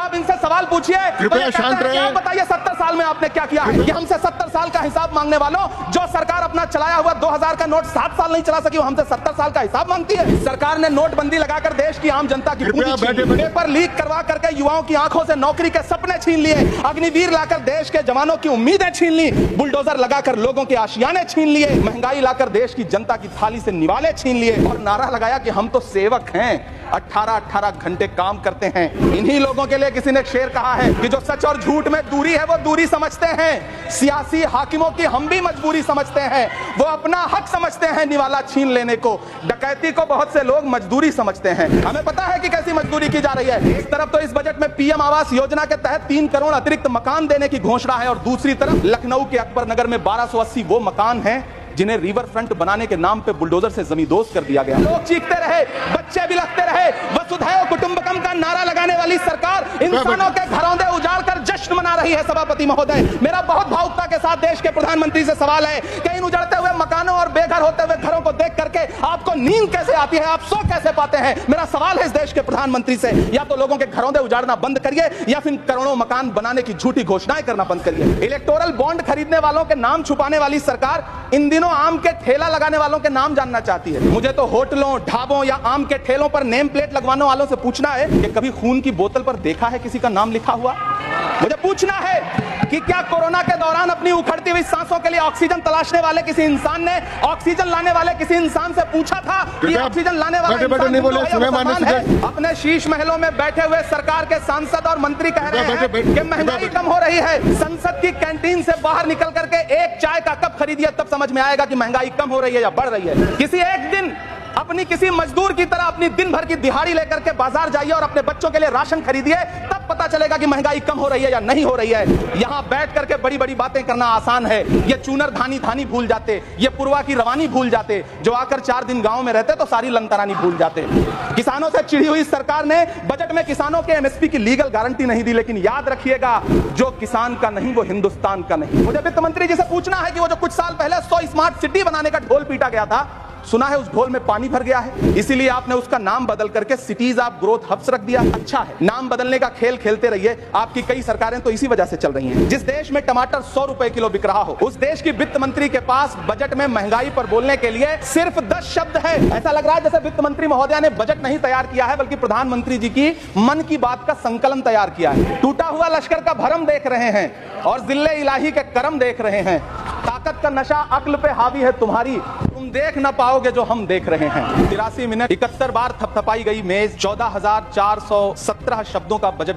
आप इनसे सवाल पूछिए, कृपया शांत रहिए। आप बताइए 70 साल में आपने क्या किया है? कि हमसे 70 साल का हिसाब मांगने वालों, जो सरकार अपना चलाया हुआ 2000 का नोट 7 साल नहीं चला सकी, वो हमसे 70 साल का हिसाब मांगती है। सरकार ने नोटबंदी लगाकर देश की आम जनता की पूंजी छीन ली, पेपर लीक करवा करके युवाओं की आंखों से नौकरी के सपने छीन लिए, अग्निवीर लाकर देश के जवानों की उम्मीदें छीन ली, बुलडोजर लगाकर लोगों के आशियाने छीन लिए, महंगाई लाकर देश की जनता की थाली से निवाले छीन लिए और नारा लगाया कि हम तो सेवक हैं, 18-18 घंटे काम करते हैं। इन्हीं लोगों के लिए किसी ने शेर कहा है कि जो सच और झूठ में दूरी है वो दूरी समझते हैं, सियासी हाकिमों की हम भी मजबूरी समझते हैं, वो अपना हक समझते हैं निवाला छीन लेने को, डकैती को बहुत से लोग मजदूरी समझते हैं। हमें पता है कि कैसी मजदूरी की जा रही है। एक तरफ तो इस बजट में पीएम आवास योजना के तहत 3 करोड़ अतिरिक्त मकान देने की घोषणा है और दूसरी तरफ लखनऊ के अकबर नगर में 1280 वो मकान हैं जिन्हें रिवर फ्रंट बनाने के नाम पे बुलडोजर से जमींदोज कर दिया गया। लोग चीखते रहे, बच्चे बिलखते रहे, वसुधैव कुटुंबकम का नारा लगाने वाली सरकार इंसानों के घरौंदे उजाड़ कर जश्न मना रही है। सभापति महोदय, मेरा बहुत भावुकता के साथ देश के प्रधानमंत्री से सवाल है कि इन उजड़ते हुए मकानों और बेघर होते हुए घरों को देख करके आपको नींद कैसे आती है, आप सो कैसे पाते हैं? मेरा सवाल है इस देश के प्रधानमंत्री से, या तो लोगों के घरौंदे उजाड़ना बंद करिए या फिर करोड़ों मकान बनाने की झूठी घोषणाएं करना बंद करिए। इलेक्टोरल बॉन्ड खरीदने वालों के नाम छुपाने वाली सरकार इन दिनों आम के ठेला लगाने वालों के नाम जानना चाहती है। मुझे तो होटलों, ढाबों या आम के ठेलों पर नेम प्लेट लगवाने वालों से पूछना है कि कभी खून की बोतल पर देखा है किसी का नाम लिखा हुआ? मुझे पूछना है कि क्या कोरोना के दौरान अपनी उखड़ती हुई सांसों के लिए ऑक्सीजन तलाशने वाले किसी इंसान ने ऑक्सीजन लाने वाले किसी इंसान से पूछा था कि ऑक्सीजन लाने वाला इंसान नहीं बोले, है? अपने शीश महलों में बैठे हुए सरकार के सांसद और मंत्री कह रहे हैं कि महंगाई कम हो रही है। संसद की कैंटीन से बाहर निकल करके एक चाय का कप खरीदिए, तब समझ में आएगा कि महंगाई कम हो रही है या बढ़ रही है। किसी एक दिन अपनी किसी मजदूर की तरह अपनी दिन भर की दिहाड़ी लेकर के बाजार जाइए और अपने बच्चों के लिए राशन खरीदिए, तब पता चलेगा कि महंगाई कम हो रही है या नहीं हो रही है। यहाँ बैठ करके बड़ी बड़ी बातें करना आसान है। ये चूनर धानी धानी भूल जाते, ये पुरवा की रवानी भूल जाते, जो आकर 4 दिन गांव में रहते तो सारी लंतरानी भूल जाते। किसानों से चिढ़ी हुई सरकार ने बजट में किसानों के एमएसपी की लीगल गारंटी नहीं दी, लेकिन याद रखिएगा, जो किसान का नहीं वो हिंदुस्तान का नहीं। मुझे वित्त मंत्री जी से पूछना है कि वो जो कुछ साल पहले 100 स्मार्ट सिटी बनाने का ढोल पीटा गया था, सुना है उस ढोल में पानी भर गया है, इसीलिए आपने उसका नाम बदल करके सिटीज ऑफ ग्रोथ हब्स रख दिया। अच्छा है, नाम बदलने का खेल खेलते रहिए, आपकी कई सरकारें तो इसी वजह से चल रही हैं। जिस देश में टमाटर 100 रुपए किलो बिक रहा हो, उस देश की वित्त मंत्री के पास बजट में महंगाई पर बोलने के लिए सिर्फ 10 शब्द है। ऐसा लग रहा है जैसे वित्त मंत्री महोदया ने बजट नहीं तैयार किया है, बल्कि प्रधानमंत्री जी की मन की बात का संकलन तैयार किया है। टूटा हुआ लश्कर का भरम देख रहे हैं और जिल्ले इलाही के करम देख रहे हैं। ताकत का नशा अक्ल पे हावी है तुम्हारी, तुम देख ना पाओगे जो हम देख रहे हैं। 83 मिनट 71 बार थपथपाई गई मेज, 14,417 शब्दों का बजट